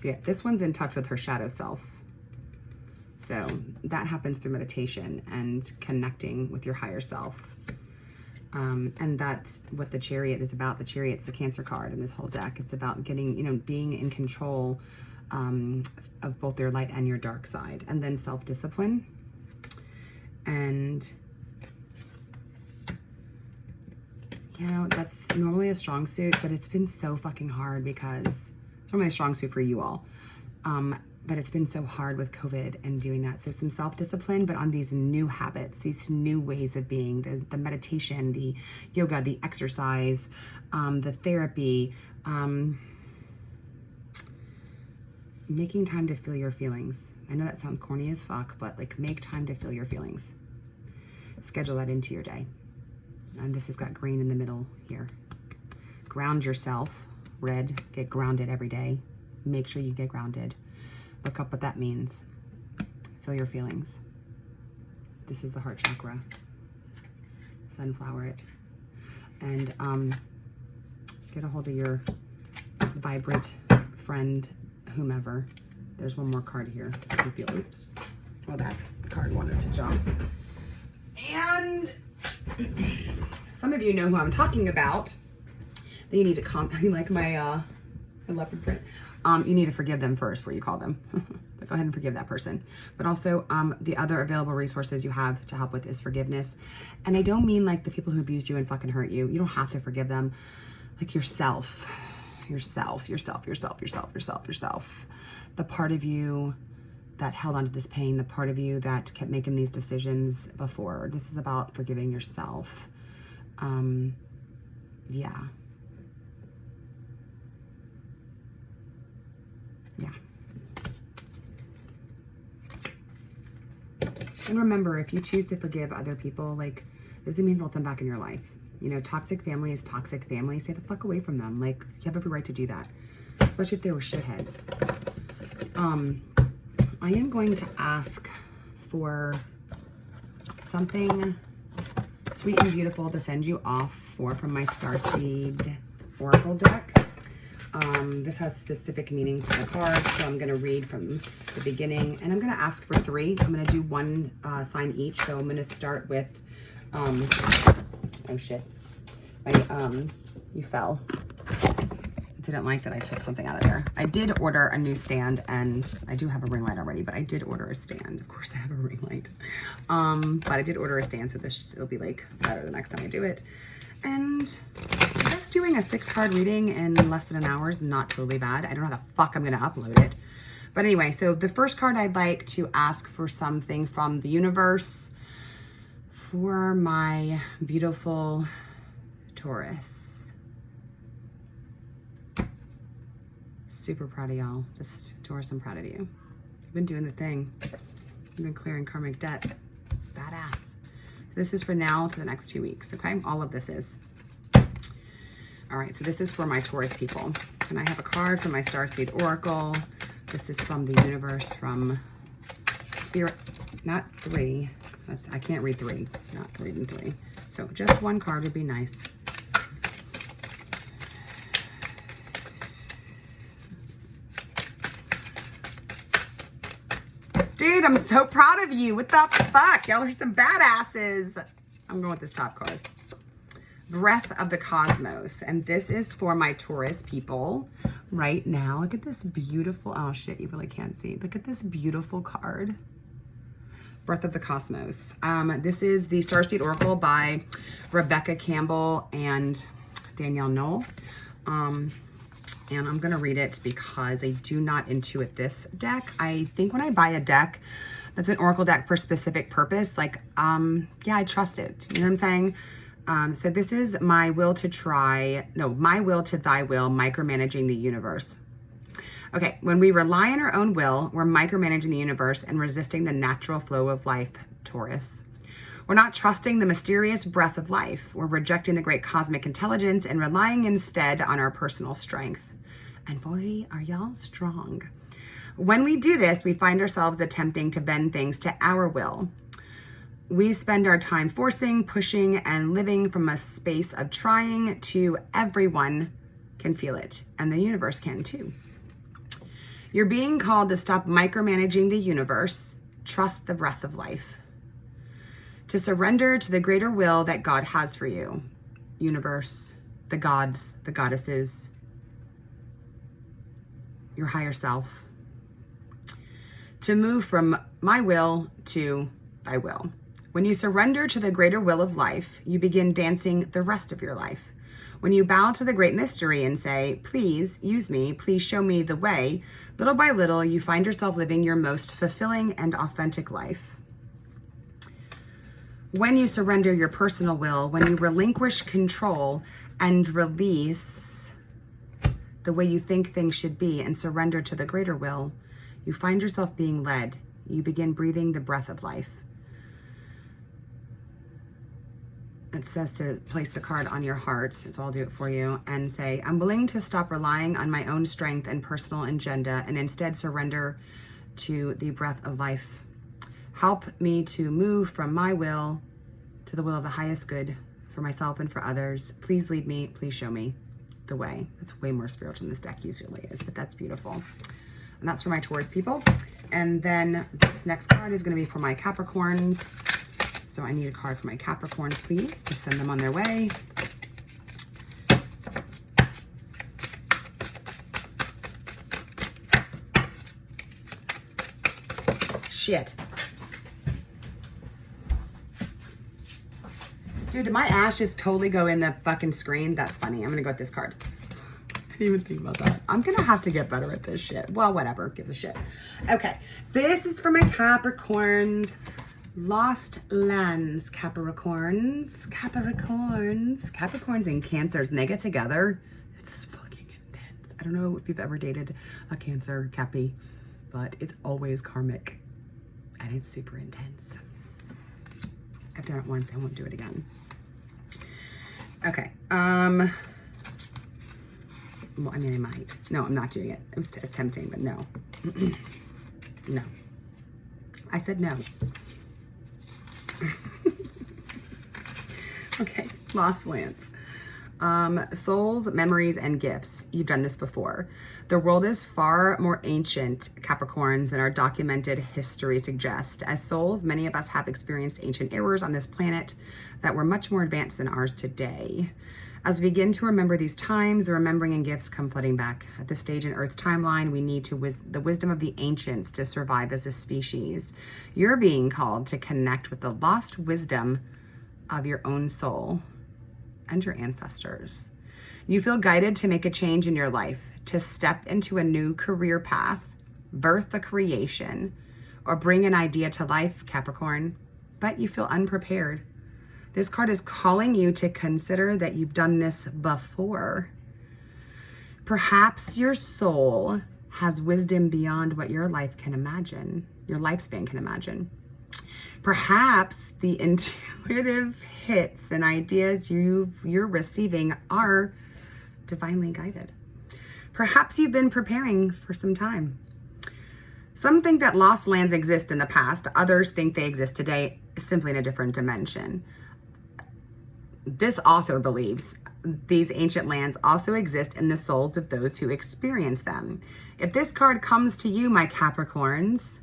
Yeah, this one's in touch with her shadow self. So that happens through meditation and connecting with your higher self. And that's what the Chariot is about. The Chariot's the Cancer card in this whole deck. It's about getting, you know, being in control of both your light and your dark side. And then self-discipline. And, you know, that's normally a strong suit, but it's been so fucking hard because it's normally a strong suit for you all. But it's been so hard with COVID and doing that. So some self-discipline, but on these new habits, these new ways of being, the meditation, the yoga, the exercise, the therapy, making time to feel your feelings. I know that sounds corny as fuck, but like make time to feel your feelings. Schedule that into your day. And this has got green in the middle here. Ground yourself, red, get grounded every day. Make sure you get grounded. Look up what that means. Feel your feelings. This is the heart chakra. Sunflower it. And get a hold of your vibrant friend, whomever. There's one more card here. If you feel, oops. Well, that card wanted to jump. And some of you know who I'm talking about. That you need to you like my leopard print. You need to forgive them first before you call them. But go ahead and forgive that person. But also, the other available resources you have to help with is forgiveness. And I don't mean like the people who abused you and fucking hurt you. You don't have to forgive them. Like yourself. The part of you that held onto this pain, the part of you that kept making these decisions before. This is about forgiving yourself. Yeah. And remember, if you choose to forgive other people, like, it doesn't mean to let them back in your life. You know, toxic family is toxic family. Stay the fuck away from them. Like, you have every right to do that. Especially if they were shitheads. I am going to ask for something sweet and beautiful to send you off for from my Starseed Oracle deck. This has specific meanings to the cards, so I'm going to read from the beginning, and I'm going to ask for 3. I'm going to do 1 sign each, so I'm going to start with, oh shit, you fell. I didn't like that I took something out of there. I did order a new stand, and I do have a ring light already, but I did order a stand. Of course I have a ring light. But I did order a stand, so this will be like better the next time I do it. And I guess doing a 6-card reading in less than an hour is not totally bad. I don't know how the fuck I'm going to upload it. But anyway, so the first card, I'd like to ask for something from the universe for my beautiful Taurus. Super proud of y'all. Just, Taurus, I'm proud of you. You've been doing the thing. You've been clearing karmic debt. Badass. This is for now for the next 2 weeks, okay? All of this is. All right, so this is for my Taurus people. And I have a card from my Starseed Oracle. This is from the universe, from Spirit, not 3. I can't read 3, not reading 3. So just 1 card would be nice. Dude, I'm so proud of you. What the fuck? Y'all are some badasses. I'm going with this top card. Breath of the Cosmos. And this is for my Taurus people right now. Look at this beautiful, oh shit, you really can't see. Look at this beautiful card. Breath of the Cosmos. This is the Starseed Oracle by Rebecca Campbell and Danielle Knoll. And I'm going to read it because I do not intuit this deck. I think when I buy a deck that's an Oracle deck for a specific purpose, like, yeah, I trust it. You know what I'm saying? So this is my will to try, no, my will to thy will, micromanaging the universe. Okay, when we rely on our own will, we're micromanaging the universe and resisting the natural flow of life, Taurus. We're not trusting the mysterious breath of life. We're rejecting the great cosmic intelligence and relying instead on our personal strength. And boy, are y'all strong. When we do this, we find ourselves attempting to bend things to our will. We spend our time forcing, pushing, and living from a space of trying to everyone can feel it, and the universe can too. You're being called to stop micromanaging the universe, trust the breath of life, to surrender to the greater will that God has for you. Universe, the gods, the goddesses, your higher self. To move from my will to thy will. When you surrender to the greater will of life, you begin dancing the rest of your life. When you bow to the great mystery and say, please use me, please show me the way, little by little, you find yourself living your most fulfilling and authentic life. When you surrender your personal will, when you relinquish control and release the way you think things should be and surrender to the greater will, you find yourself being led. You begin breathing the breath of life. It says to place the card on your heart, so I'll do it for you, and say, I'm willing to stop relying on my own strength and personal agenda and instead surrender to the breath of life. Help me to move from my will to the will of the highest good for myself and for others. Please lead me, please show me the way. That's way more spiritual than this deck usually is, but that's beautiful. And that's for my Taurus people. And then this next card is going to be for my Capricorns. So I need a card for my Capricorns, please, to send them on their way. Shit. Dude, did my ash just totally go in the fucking screen? That's funny. I'm going to go with this card. I didn't even think about that. I'm going to have to get better at this shit. Well, whatever. Gives a shit. Okay. This is for my Capricorns. Lost lands, Capricorns. Capricorns and Cancers, and they get together. It's fucking intense. I don't know if you've ever dated a Cancer Cappy, but it's always karmic and it's super intense. I've done it once. I won't do it again. Okay. Well, I mean, I might. No, I'm not doing it. I'm attempting, but no. No. I said no. Okay, lost lands. Souls, memories, and gifts. You've done this before. The world is far more ancient, Capricorns, than our documented history suggests. As souls, many of us have experienced ancient eras on this planet that were much more advanced than ours today. As we begin to remember these times, the remembering and gifts come flooding back. At this stage in Earth's timeline, we need the wisdom of the ancients to survive as a species. You're being called to connect with the lost wisdom of your own soul and your ancestors. You feel guided to make a change in your life, to step into a new career path, birth a creation, or bring an idea to life, Capricorn, but you feel unprepared. This card is calling you to consider that you've done this before. Perhaps your soul has wisdom beyond what your life can imagine, your lifespan can imagine. Perhaps the intuitive hits and ideas you're receiving are divinely guided. Perhaps you've been preparing for some time. Some think that lost lands exist in the past. Others think they exist today, simply in a different dimension. This author believes these ancient lands also exist in the souls of those who experience them. If this card comes to you, my Capricorns,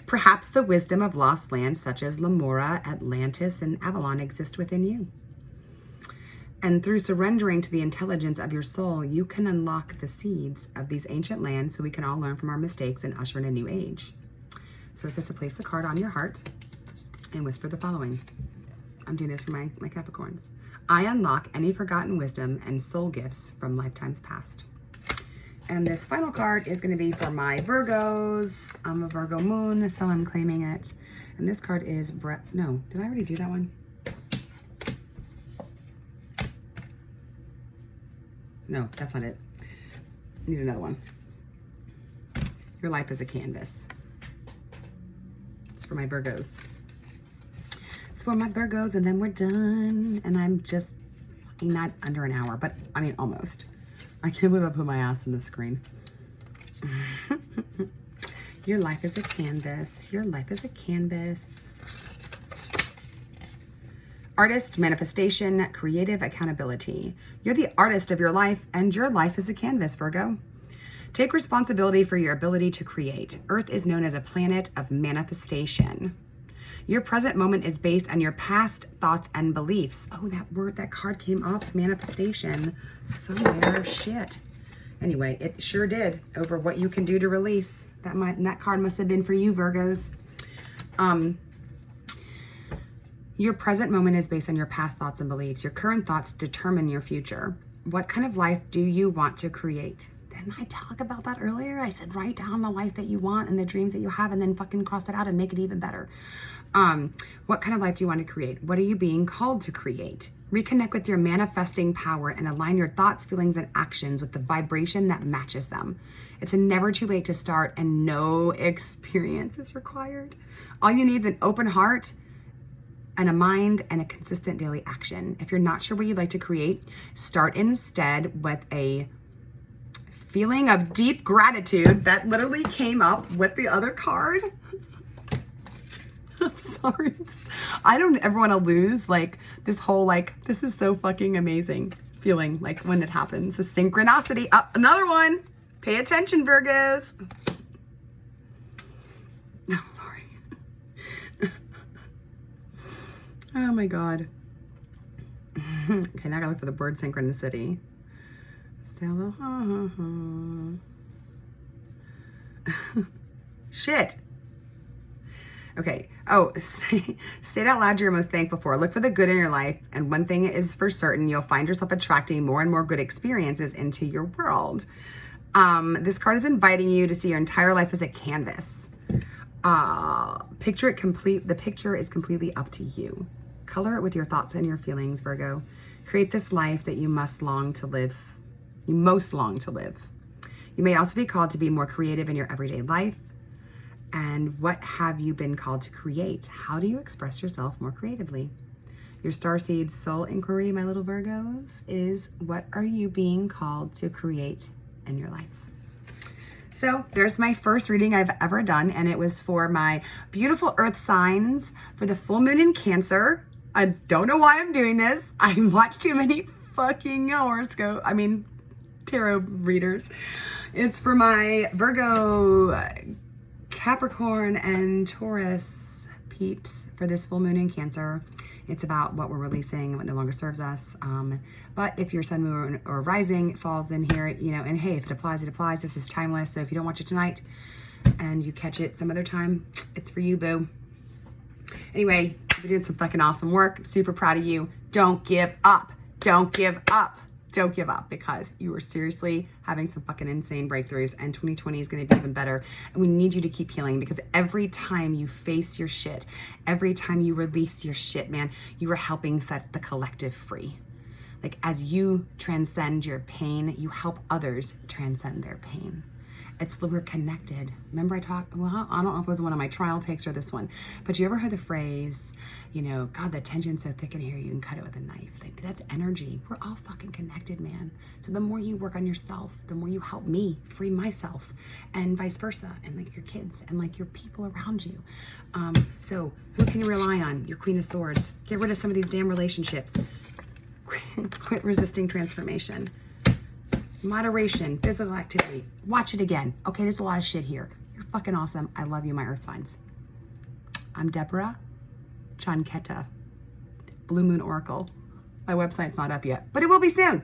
perhaps the wisdom of lost lands such as Lamora, Atlantis, and Avalon exist within you. And through surrendering to the intelligence of your soul, you can unlock the seeds of these ancient lands so we can all learn from our mistakes and usher in a new age. So it says to place the card on your heart and whisper the following. I'm doing this for my Capricorns. I unlock any forgotten wisdom and soul gifts from lifetimes past. And this final card is going to be for my Virgos. I'm a Virgo moon, so I'm claiming it. And this card is no, did I already do that one? No, that's not it. I need another one. Your life is a canvas. It's for my Virgos. It's for my Virgos, and then we're done. And I'm just not under an hour, but I mean almost. I can't believe I put my ass in the screen. Your life is a canvas. Your life is a canvas. Artist, manifestation, creative accountability. You're the artist of your life, and your life is a canvas, Virgo. Take responsibility for your ability to create. Earth is known as a planet of manifestation. Your present moment is based on your past thoughts and beliefs. Oh, that card came up, manifestation, somewhere. Shit. Anyway, it sure did. Over what you can do to release. That card must have been for you, Virgos. Your present moment is based on your past thoughts and beliefs. Your current thoughts determine your future. What kind of life do you want to create? Didn't I talk about that earlier? I said, write down the life that you want and the dreams that you have, and then fucking cross it out and make it even better. What kind of life do you want to create? What are you being called to create? Reconnect with your manifesting power and align your thoughts, feelings, and actions with the vibration that matches them. It's never too late to start, and no experience is required. All you need is an open heart and a mind and a consistent daily action. If you're not sure what you'd like to create, start instead with a feeling of deep gratitude that literally came up with the other card. I'm sorry. I don't ever want to lose like this whole this is so fucking amazing feeling like when it happens. The synchronicity. Another one. Pay attention, Virgos. I'm sorry. Oh my God. Okay, now I gotta look for the word synchronicity. Shit. Okay. Oh, say it out loud you're most thankful for. Look for the good in your life. And one thing is for certain, you'll find yourself attracting more and more good experiences into your world. This card is inviting you to see your entire life as a canvas. Picture it complete. The picture is completely up to you. Color it with your thoughts and your feelings, Virgo. Create this life that you must long to live. You most long to live. You may also be called to be more creative in your everyday life. And what have you been called to create? How do you express yourself more creatively? Your starseed soul inquiry, my little Virgos, is what are you being called to create in your life? So there's my first reading I've ever done, and it was for my beautiful earth signs for the full moon in Cancer. I don't know why I'm doing this. I watch too many fucking tarot readers. It's for my Virgo, Capricorn, and Taurus peeps for this full moon in Cancer. It's about what we're releasing and what no longer serves us. But if your sun, moon, or rising falls in here, and hey, if it applies, it applies. This is timeless. So if you don't watch it tonight and you catch it some other time, it's for you, boo. Anyway, you're doing some fucking awesome work. I'm super proud of you. Don't give up. Don't give up. Don't give up, because you are seriously having some fucking insane breakthroughs, and 2020 is going to be even better. And we need you to keep healing, because every time you face your shit, every time you release your shit, man, you are helping set the collective free. Like, as you transcend your pain, you help others transcend their pain. We're connected. Remember I don't know if it was one of my trial takes or this one, but you ever heard the phrase, God, the tension's so thick in here, you can cut it with a knife. Like, that's energy. We're all fucking connected, man. So the more you work on yourself, the more you help me free myself, and vice versa, and like your kids and like your people around you. So who can you rely on? Your Queen of Swords. Get rid of some of these damn relationships. Quit resisting transformation. Moderation, physical activity. Watch it again. Okay, there's a lot of shit here. You're fucking awesome. I love you, my earth signs. I'm Deborah Chanketa, Blue Moon Oracle. My website's not up yet, but it will be soon.